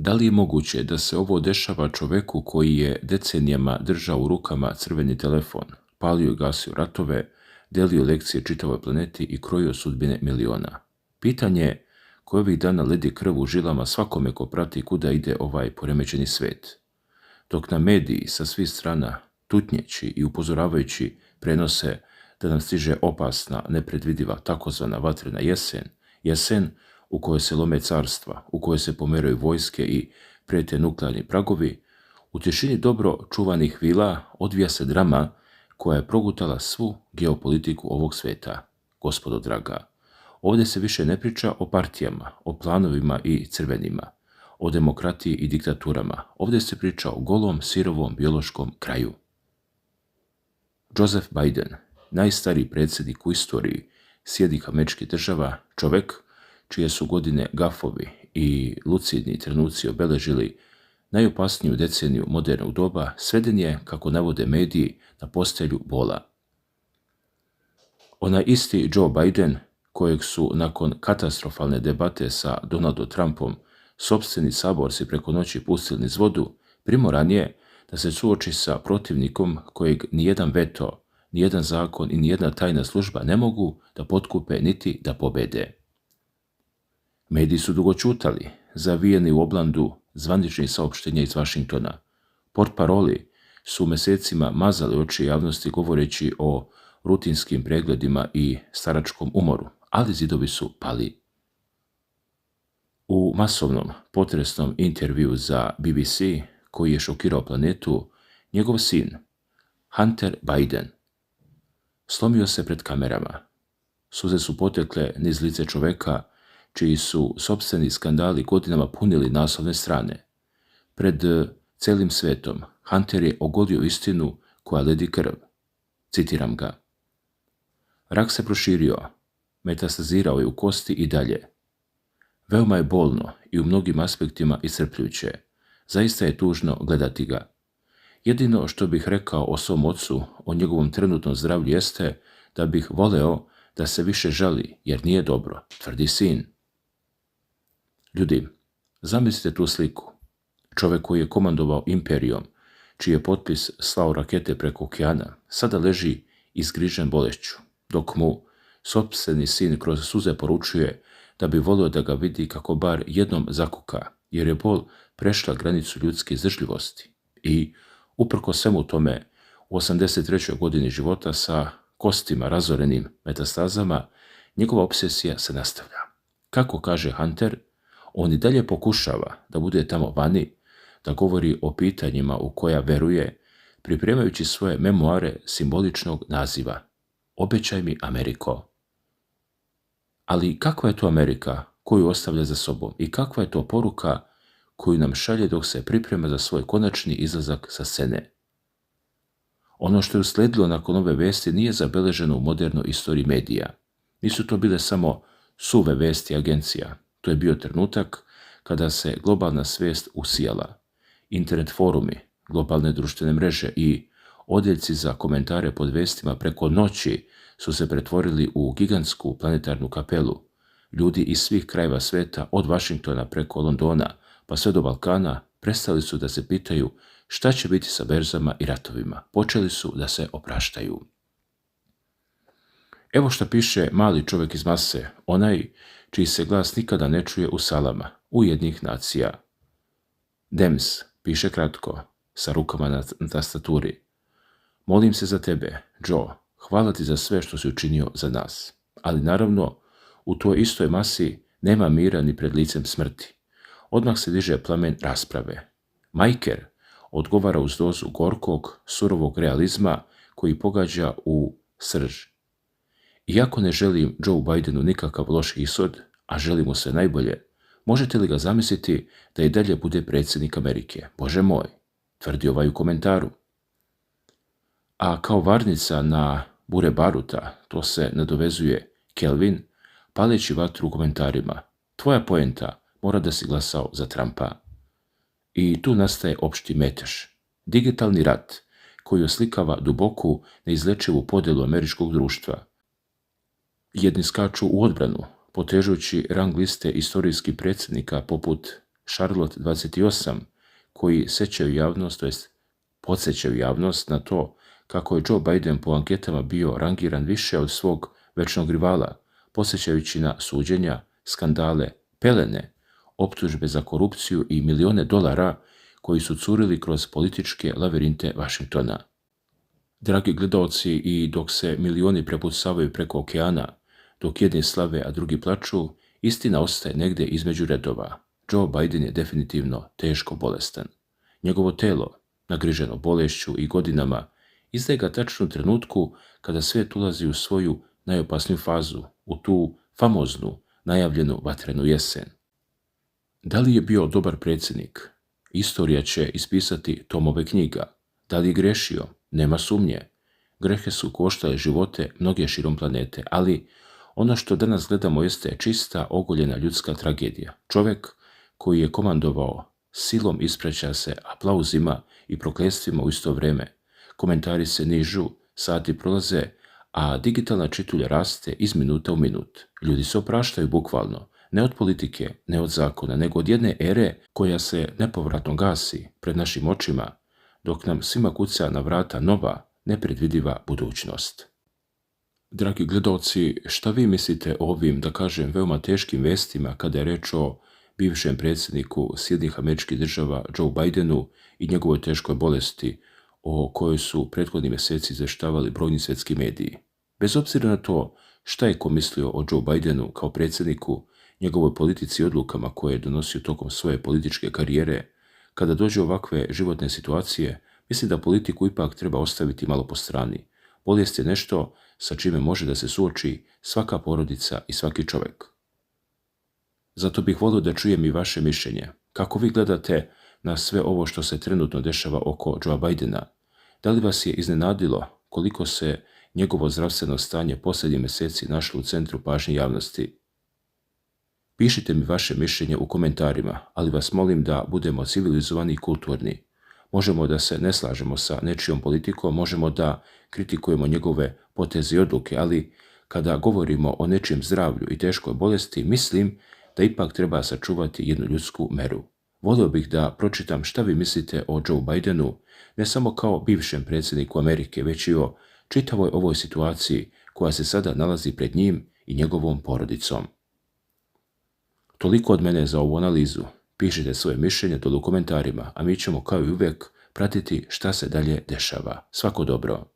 Da li je moguće da se ovo dešava čoveku koji je decenijama držao u rukama crveni telefon, palio i gasio ratove, delio lekcije čitavoj planeti i krojio sudbine miliona? Pitanje koje ovih dana ledi krv u žilama svakome ko prati kuda ide ovaj poremećeni svet. Dok na mediji sa svih strana, tutnjeći i upozoravajući, prenose da nam stiže opasna, nepredvidiva takozvana vatrena jesen u kojoj se lome carstva, u kojoj se pomeraju vojske i prijete nuklearni pragovi, u tišini dobro čuvanih vila odvija se drama koja je progutala svu geopolitiku ovog sveta. Gospodo draga, ovdje se više ne priča o partijama, o planovima i crvenima, o demokratiji i diktaturama. Ovdje se priča o golom, sirovom, biološkom kraju. Joseph Biden, najstariji predsjednik u istoriji Sjedinjenih Američkih Država, čovjek čije su godine gafovi i lucidni trenuci obeležili najopasniju deceniju modernog doba, sveden je, kako navode mediji, na postelju bola. Onaj isti Joe Biden, kojeg su nakon katastrofalne debate sa Donaldom Trumpom sopstveni saborci preko noći pustili niz vodu, primoran je da se suoči sa protivnikom kojeg nijedan veto, nijedan zakon i nijedna tajna služba ne mogu da potkupe niti da pobede. Mediji su dugo ćutali, zavijeni u oblandu zvaničnih saopštenja iz Vašingtona. Portparoli su mesecima mazali oči javnosti govoreći o rutinskim pregledima i staračkom umoru, ali zidovi su pali. U masovnom, potresnom intervju za BBC, koji je šokirao planetu, njegov sin, Hunter Biden, slomio se pred kamerama. Suze su potekle niz lice čoveka čiji su sopstveni skandali godinama punili naslovne strane. Pred celim svetom Hunter je ogolio istinu koja ledi krv. Citiram ga. Rak se proširio, metastazirao je u kosti i dalje. Veoma je bolno i u mnogim aspektima iscrpljujuće. Zaista je tužno gledati ga. Jedino što bih rekao o svom ocu, o njegovom trenutnom zdravlju jeste da bih voleo da se više žali, jer nije dobro, tvrdi sin. Ljudi, zamislite tu sliku. Čovjek koji je komandovao imperijom, čiji je potpis slao rakete preko okeana, sada leži izgrižen bolešću, dok mu sopstveni sin kroz suze poručuje da bi volio da ga vidi kako bar jednom zakuka, jer je bol prešla granicu ljudske izdržljivosti. I, uprko svemu tome, u 83. godini života sa kostima razorenim metastazama, njegova obsesija se nastavlja. Kako kaže Hunter, on i dalje pokušava da bude tamo vani, da govori o pitanjima u koja veruje, pripremajući svoje memoare simboličnog naziva Obećaj mi, Ameriko. Ali kakva je to Amerika koju ostavlja za sobom i kakva je to poruka koju nam šalje dok se priprema za svoj konačni izlazak sa scene? Ono što je usledilo nakon ove vesti nije zabeleženo u modernoj istoriji medija. Nisu to bile samo suve vesti agencija. To je bio trenutak kada se globalna svijest usijala. Internet forumi, globalne društvene mreže i odjeljci za komentare pod vestima preko noći su se pretvorili u gigantsku planetarnu kapelu. Ljudi iz svih krajeva sveta, od Vašingtona preko Londona pa sve do Balkana, prestali su da se pitaju šta će biti sa berzama i ratovima. Počeli su da se opraštaju. Evo šta piše mali čovjek iz mase, onaj čiji se glas nikada ne čuje u salama Ujedinjenih nacija. Dems piše kratko, sa rukama na tastaturi. Molim se za tebe, Joe, hvala ti za sve što si učinio za nas. Ali naravno, u toj istoj masi nema mira ni pred licem smrti. Odmah se diže plamen rasprave. Majker odgovara uz dozu gorkog, surovog realizma koji pogađa u srž. Iako ne želim Joe Bidenu nikakav loš ishod, a želim mu sve najbolje, možete li ga zamisliti da i dalje bude predsjednik Amerike? Bože moj, tvrdi ovaj u komentaru. A kao varnica na bure baruta, to se nadovezuje Kelvin, paleći vatru u komentarima. Tvoja poenta mora da si glasao za Trumpa. I tu nastaje opšti metež. Digitalni rat koji oslikava duboku, neizlečivu podjelu američkog društva. Jedni skaču u odbranu, potežući rang liste istorijskih predsjednika poput Charlotte 28, koji sećaju javnost, to jest podsjećaju javnost na to kako je Joe Biden po anketama bio rangiran više od svog večnog rivala, podsjećajući na suđenja, skandale, pelene, optužbe za korupciju i milione dolara koji su curili kroz političke lavirinte Vašingtona. Dragi gledalci, i dok se milioni prepucavaju preko okeana, dok jedni slave, a drugi plaču, istina ostaje negdje između redova. Joe Biden je definitivno teško bolestan. Njegovo telo, nagriženo bolešću i godinama, izdaje ga tačno u trenutku kada svijet ulazi u svoju najopasniju fazu, u tu famoznu, najavljenu vatrenu jesen. Da li je bio dobar predsjednik? Istorija će ispisati tomove knjiga. Da li je grešio? Nema sumnje. Grehe su koštale živote mnoge širom planete, ali ono što danas gledamo jeste čista, ogoljena ljudska tragedija. Čovjek koji je komandovao silom ispraća se aplauzima i proklestvima u isto vrijeme. Komentari se nižu, sati prolaze, a digitalna čitulja raste iz minuta u minut. Ljudi se opraštaju bukvalno, ne od politike, ne od zakona, nego od jedne ere koja se nepovratno gasi pred našim očima, dok nam svima kuca na vrata nova, nepredvidiva budućnost. Dragi gledalci, šta vi mislite o ovim, da kažem, veoma teškim vestima kada je reč o bivšem predsjedniku Sjedinjenih Američkih Država Joe Bidenu i njegovoj teškoj bolesti o kojoj su prethodni mjeseci izvještavali brojni svjetski mediji? Bez obzira na to šta je ko mislio o Joe Bidenu kao predsjedniku, njegovoj politici i odlukama koje je donosio tokom svoje političke karijere, kada dođe ovakve životne situacije, mislim da politiku ipak treba ostaviti malo po strani. Bolest je nešto sa čime može da se suoči svaka porodica i svaki čovjek. Zato bih volio da čujem i vaše mišljenje. Kako vi gledate na sve ovo što se trenutno dešava oko Joea Bidena? Da li vas je iznenadilo koliko se njegovo zdravstveno stanje posljednjih mjeseci našlo u centru pažnje javnosti? Pišite mi vaše mišljenje u komentarima, ali vas molim da budemo civilizovani i kulturni. Možemo da se ne slažemo sa nečijom politikom, možemo da kritikujemo njegove poteze i odluke, ali kada govorimo o nečijem zdravlju i teškoj bolesti, mislim da ipak treba sačuvati jednu ljudsku meru. Volio bih da pročitam šta vi mislite o Joe Bidenu, ne samo kao bivšem predsjedniku Amerike, već i o čitavoj ovoj situaciji koja se sada nalazi pred njim i njegovom porodicom. Toliko od mene za ovu analizu. Pišite svoje mišljenje dole u komentarima, a mi ćemo kao i uvijek pratiti šta se dalje dešava. Svako dobro.